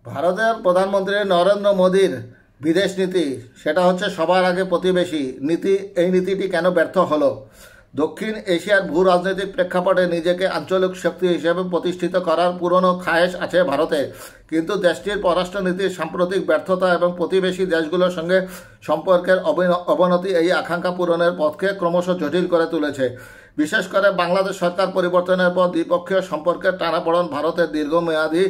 ভারতের প্রধানমন্ত্রী নরেন্দ্র মোদীর বিদেশ নীতি সেটা হচ্ছে সবার আগে প্রতিবেশী নীতি। এই নীতিটি কেন ব্যর্থ হলো? দক্ষিণ এশিয়ার ভূ রাজনৈতিক প্রেক্ষাপটে নিজেকে আঞ্চলিক শক্তি হিসেবে প্রতিষ্ঠিত করার পুরনো খায়েশ আছে ভারতে, কিন্তু দেশটির পররাষ্ট্রনীতির সাম্প্রতিক ব্যর্থতা এবং প্রতিবেশী দেশগুলোর সঙ্গে সম্পর্কের অবনতি এই আকাঙ্ক্ষা পূরণের পথকে ক্রমশ জটিল করে তুলেছে। বিশেষ করে বাংলাদেশ সরকার পরিবর্তনের পর দ্বিপক্ষীয় সম্পর্কের টানাপোড়েন ভারতের দীর্ঘমেয়াদী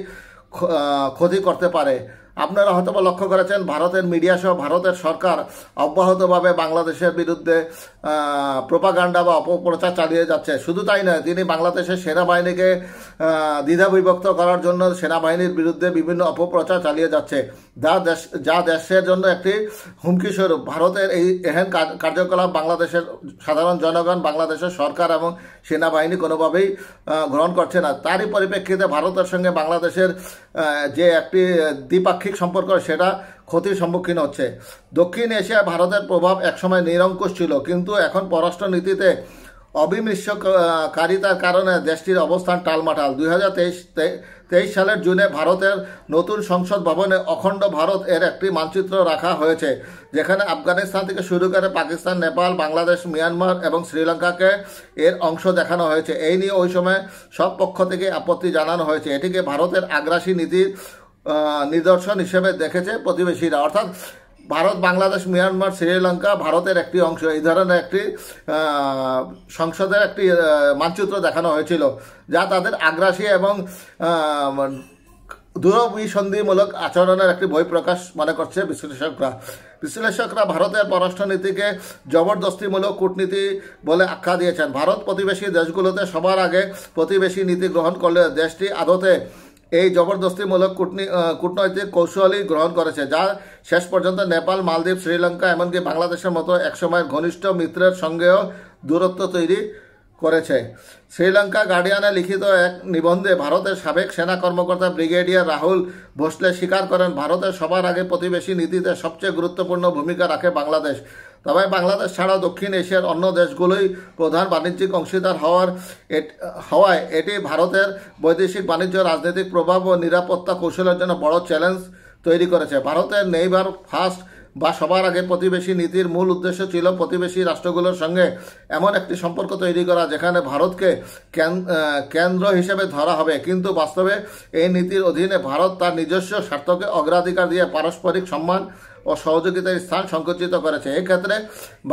ক্ষতি করতে পারে। আপনারা হয়তো লক্ষ্য করেছেন ভারতের মিডিয়া সহ ভারতের সরকার অব্যাহতভাবে বাংলাদেশের বিরুদ্ধে প্রোপাগান্ডা বা অপপ্রচার চালিয়ে যাচ্ছে। শুধু তাই নয়, তিনি বাংলাদেশের সেনাবাহিনীকে দ্বিধাবিভক্ত করার জন্য সেনাবাহিনীর বিরুদ্ধে বিভিন্ন অপপ্রচার চালিয়ে যাচ্ছে, যা দেশের জন্য একটি হুমকি স্বরূপ। ভারতের এই এহেন কার্যকলাপ বাংলাদেশের সাধারণ জনগণ, বাংলাদেশের সরকার এবং সেনাবাহিনী কোনোভাবেই গ্রহণ করছে না। তারই পরিপ্রেক্ষিতে ভারতের সঙ্গে বাংলাদেশের যে একটি দ্বিপাক্ষিক সম্পর্ক সেটা ক্ষতির সম্মুখীন হচ্ছে। দক্ষিণ এশিয়ায় ভারতের প্রভাব একসময় নিরঙ্কুশ ছিল, কিন্তু এখন পররাষ্ট্রনীতিতে অবিমৃষ্যকারিতার কারণে দেশটির অবস্থান টালমাটাল। 2023 সালের জুনে ভারতের নতুন সংসদ ভবনে অখণ্ড ভারত এর একটি মানচিত্র রাখা হয়েছে, যেখানে আফগানিস্তান থেকে শুরু করে পাকিস্তান, নেপাল, বাংলাদেশ, মিয়ানমার এবং শ্রীলঙ্কাকে এর অংশ দেখানো হয়েছে। এই নিয়ে ওই সময় সব পক্ষ থেকে আপত্তি জানানো হয়েছে। এটিকে ভারতের আগ্রাসী নীতির নিদর্শন হিসেবে দেখেছে প্রতিবেশীরা। অর্থাৎ ভারত, বাংলাদেশ, মিয়ানমার, শ্রীলঙ্কা ভারতের একটি অংশ, এই ধরনের একটি সংসদের একটি মানচিত্র দেখানো হয়েছিল, যা তাদের আগ্রাসী এবং দূরভিসন্ধিমূলক আচরণের একটি বহিঃপ্রকাশ মনে করছে বিশ্লেষকরা ভারতের পররাষ্ট্রনীতিকে জবরদস্তিমূলক কূটনীতি বলে আখ্যা দিয়েছেন। ভারত প্রতিবেশী দেশগুলোতে সবার আগে প্রতিবেশী নীতি গ্রহণ করলে দেশটি আদতে এই জবরদস্তিমূলক কূটনৈতিক কৌশলই গ্রহণ করেছে, যা শেষ পর্যন্ত নেপাল, মালদ্বীপ, শ্রীলঙ্কা এমনকি বাংলাদেশের মতো একসময়ের ঘনিষ্ঠ মিত্রের সঙ্গেও দূরত্ব তৈরি করেছে। শ্রীলঙ্কা গার্ডিয়ানে লিখিত এক নিবন্ধে ভারতের সাবেক সেনা কর্মকর্তা ব্রিগেডিয়ার রাহুল ভোসলে স্বীকার করেন, ভারতের সবার আগে প্রতিবেশী নীতিতে সবচেয়ে গুরুত্বপূর্ণ ভূমিকা রাখে বাংলাদেশ। তবে বাংলাদেশ ছাড়াও দক্ষিণ এশিয়ার অন্য দেশগুলোই প্রধান বাণিজ্যিক অংশীদার হওয়ায় এটি ভারতের বৈদেশিক বাণিজ্য, রাজনৈতিক প্রভাব ও নিরাপত্তা কৌশলের জন্য বড় চ্যালেঞ্জ তৈরি করেছে। ভারতের নেইবার ফার্স্ট বা সবার আগে প্রতিবেশী নীতির মূল উদ্দেশ্য ছিল প্রতিবেশী রাষ্ট্রগুলোর সঙ্গে এমন একটি সম্পর্ক তৈরি করা যেখানে ভারতকে কেন্দ্র হিসেবে ধরা হবে, কিন্তু বাস্তবে এই নীতির অধীনে ভারত তার নিজস্ব স্বার্থকে অগ্রাধিকার দিয়ে পারস্পরিক সম্মান ও সহযোগিতার স্থান সংকুচিত করেছে। এই ক্ষেত্রে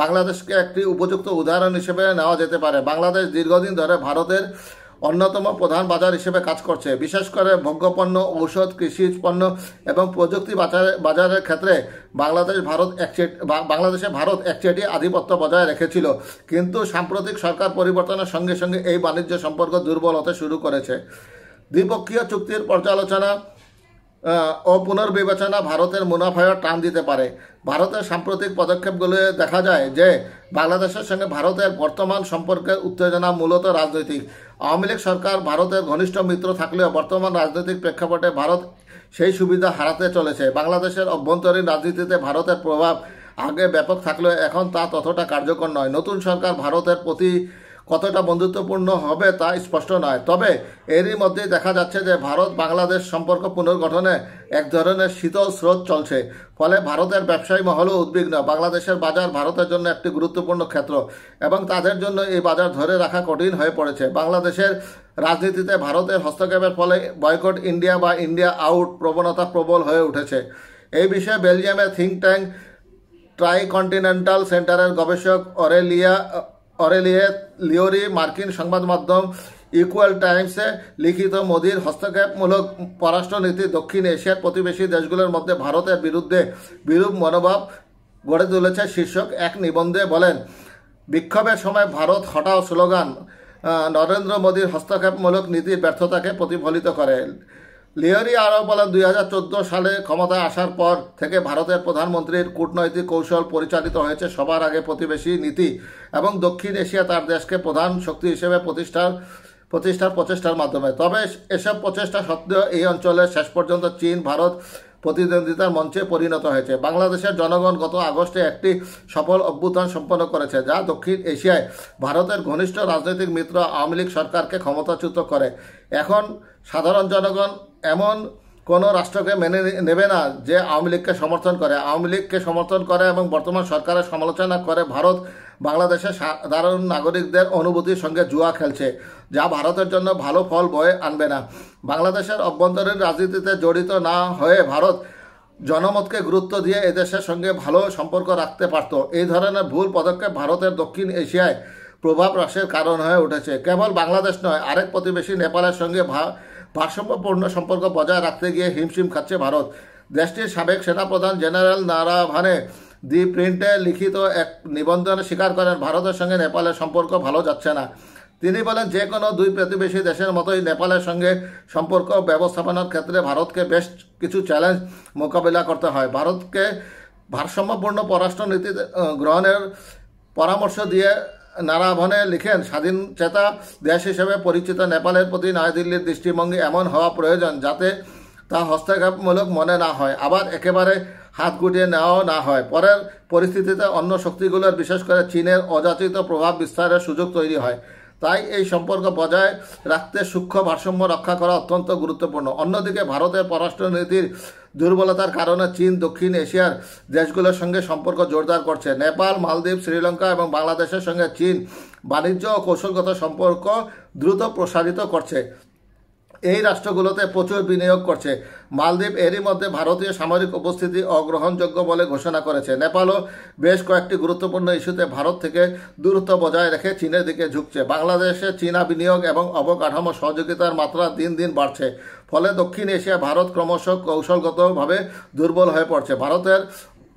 বাংলাদেশকে একটি উপযুক্ত উদাহরণ হিসেবে নেওয়া যেতে পারে। বাংলাদেশ দীর্ঘদিন ধরে ভারতের অন্যতম প্রধান বাজার হিসেবে কাজ করছে, বিশেষ করে ভোগ্যপণ্য, ঔষধ, কৃষিজ পণ্য এবং প্রযুক্তি বাজারের ক্ষেত্রে বাংলাদেশে ভারত একচেটিয়া আধিপত্য বজায় রেখেছিল, কিন্তু সাম্প্রতিক সরকার পরিবর্তনের সঙ্গে সঙ্গে এই বাণিজ্য সম্পর্ক দুর্বল হতে শুরু করেছে। দ্বিপক্ষীয় চুক্তির পর্যালোচনা ও পুনর্বিবেচনা ভারতের মুনাফায় টান দিতে পারে। ভারতের সাম্প্রতিক পদক্ষেপগুলো দেখা যায় যে বাংলাদেশের সঙ্গে ভারতের বর্তমান সম্পর্কের উত্তেজনা মূলত রাজনৈতিক। আওয়ামী লীগ সরকার ভারতের ঘনিষ্ঠ মিত্র থাকলেও বর্তমান রাজনৈতিক প্রেক্ষাপটে ভারত সেই সুবিধা হারাতে চলেছে। বাংলাদেশের অভ্যন্তরীণ রাজনীতিতে ভারতের প্রভাব আগে ব্যাপক থাকলেও এখন তা ততটা কার্যকর নয়। নতুন সরকার ভারতের প্রতি কতটা বন্ধুত্বপূর্ণ হবে তা স্পষ্ট নয়, তবে এরই মধ্যেই দেখা যাচ্ছে যে ভারত বাংলাদেশ সম্পর্ক পুনর্গঠনে এক ধরনের শীতল স্রোত চলছে। ফলে ভারতের ব্যবসায়ী মহলও উদ্বিগ্ন। বাংলাদেশের বাজার ভারতের জন্য একটি গুরুত্বপূর্ণ ক্ষেত্র এবং তাদের জন্য এই বাজার ধরে রাখা কঠিন হয়ে পড়েছে। বাংলাদেশের রাজনীতিতে ভারতের হস্তক্ষেপের ফলে বয়কট ইন্ডিয়া বা ইন্ডিয়া আউট প্রবণতা প্রবল হয়ে উঠেছে। এই বিষয়ে বেলজিয়ামের থিঙ্ক ট্যাঙ্ক ট্রাইকন্টিনেন্টাল সেন্টারের গবেষক অরেলিয়ে লিওরি মার্কিন সংবাদ মাধ্যম ইকুয়াল টাইমসে লিখিত মোদির হস্তক্ষেপমূলক পররাষ্ট্রনীতি দক্ষিণ এশিয়ার প্রতিবেশী দেশগুলোর মধ্যে ভারতের বিরুদ্ধে বিরূপ মনোভাব গড়ে তুলেছে শীর্ষক এক নিবন্ধে বলেন, বিক্ষোভের সময় ভারত হটাও স্লোগান নরেন্দ্র মোদীর হস্তক্ষেপমূলক নীতির ব্যর্থতাকে প্রতিফলিত করে। লিওরি আরও বলেন, 2014 সালে ক্ষমতায় আসার পর থেকে ভারতের প্রধানমন্ত্রীর কূটনৈতিক কৌশল পরিচালিত হয়েছে সবার আগে প্রতিবেশী নীতি এবং দক্ষিণ এশিয়া তার দেশকে প্রধান শক্তি হিসেবে প্রতিষ্ঠার প্রচেষ্টার মাধ্যমে। তবে এসব প্রচেষ্টা সত্ত্বেও এই অঞ্চলে শেষ পর্যন্ত চীন ভারত প্রতিদ্বন্দ্বিতার মঞ্চে পরিণত হয়েছে। বাংলাদেশের জনগণ গত আগস্টে একটি সফল অভ্যুত্থান সম্পন্ন করেছে, যা দক্ষিণ এশিয়ায় ভারতের ঘনিষ্ঠ রাজনৈতিক মিত্র আওয়ামী লীগ সরকারকে ক্ষমতাচ্যুত করে। এখন সাধারণ জনগণ এমন কোনো রাষ্ট্রকে মেনে নেবে না যে আওয়ামী লীগকে সমর্থন করে। আওয়ামী লীগকে সমর্থন করে এবং বর্তমান সরকারের সমালোচনা করে ভারত বাংলাদেশের সাধারণ নাগরিকদের অনুভূতির সঙ্গে জুয়া খেলছে, যা ভারতের জন্য ভালো ফল বয়ে আনবে না। বাংলাদেশের অভ্যন্তরীণ রাজনীতিতে জড়িত না হয়ে ভারত জনমতকে গুরুত্ব দিয়ে এদেশের সঙ্গে ভালো সম্পর্ক রাখতে পারত। এই ধরনের ভুল পদক্ষেপ ভারতের দক্ষিণ এশিয়ায় প্রভাব হ্রাসের কারণ হয়ে উঠেছে। কেবল বাংলাদেশ নয়, আরেক প্রতিবেশী নেপালের সঙ্গে ভারসাম্যপূর্ণ সম্পর্ক বজায় রাখতে গিয়ে হিমশিম খাচ্ছে ভারত। দেশটির সাবেক সেনাপ্রধান জেনারেল নারাভানে দি প্রিন্টে লিখিত এক নিবন্ধনে স্বীকার করেন ভারতের সঙ্গে নেপালের সম্পর্ক ভালো যাচ্ছে না। তিনি বলেন, যে কোনো দুই প্রতিবেশী দেশের মতোই নেপালের সঙ্গে সম্পর্ক ব্যবস্থাপনার ক্ষেত্রে ভারতকে বেশ কিছু চ্যালেঞ্জ মোকাবিলা করতে হয়। ভারতকে ভারসাম্যপূর্ণ পররাষ্ট্রনীতি গ্রহণের পরামর্শ দিয়ে নারাভনে লিখেন, স্বাধীনচেতা দেশ হিসেবে পরিচিত নেপালের প্রতি নয়াদিল্লির দৃষ্টিভঙ্গি এমন হওয়া প্রয়োজন যাতে তা হস্তক্ষেপমূলক মনে না হয়, আবার একেবারে হাত গুটিয়ে নেওয়াও না হয়। পরের পরিস্থিতিতে অন্য শক্তিগুলোর, বিশেষ করে চীনের অযাচিত প্রভাব বিস্তারের সুযোগ তৈরি হয়। তাই এই সম্পর্ক বজায় রাখতে সূক্ষ্ম ভারসাম্য রক্ষা করা অত্যন্ত গুরুত্বপূর্ণ। অন্যদিকে ভারতের পররাষ্ট্রনীতির দুর্বলতার কারণে চীন দক্ষিণ এশিয়ার দেশগুলোর সঙ্গে সম্পর্ক জোরদার করছে। নেপাল, মালদ্বীপ, শ্রীলঙ্কা এবং বাংলাদেশের সঙ্গে চীন বাণিজ্য ও কৌশলগত সম্পর্ক দ্রুত প্রসারিত করছে। এই রাষ্ট্রগুলোতে প্রচুর বিনিয়োগ করছে। মালদ্বীপ এরই মধ্যে ভারতীয় সামরিক উপস্থিতি অগ্রহণযোগ্য বলে ঘোষণা করেছে। নেপালও বেশ কয়েকটি গুরুত্বপূর্ণ ইস্যুতে ভারত থেকে দূরত্ব বজায় রেখে চীনের দিকে ঝুঁকছে। বাংলাদেশে চীনা বিনিয়োগ এবং অবকাঠামো সহযোগিতার মাত্রা দিন দিন বাড়ছে। ফলে দক্ষিণ এশিয়া ভারত ক্রমশ কৌশলগতভাবে দুর্বল হয়ে পড়ছে। ভারতের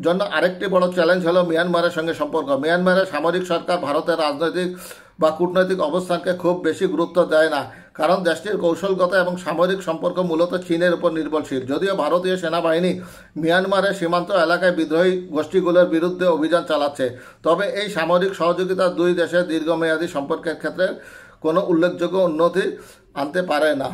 জন্য আরেকটি বড় চ্যালেঞ্জ হলো মিয়ানমারের সঙ্গে সম্পর্ক। মিয়ানমারের সামরিক সরকার ভারতের রাজনৈতিক বা কূটনৈতিক অবস্থানকে খুব বেশি গুরুত্ব দেয় না, কারণ দেশটির কৌশলগত এবং সামরিক সম্পর্ক মূলত চীনের উপর নির্ভরশীল। যদিও ভারতীয় সেনাবাহিনী মিয়ানমারের সীমান্ত এলাকায় বিদ্রোহী গোষ্ঠীগুলোর বিরুদ্ধে অভিযান চালাচ্ছে, তবে এই সামরিক সহযোগিতা দুই দেশের দীর্ঘমেয়াদী সম্পর্কের ক্ষেত্রে কোনো উল্লেখযোগ্য উন্নতি আনতে পারে না।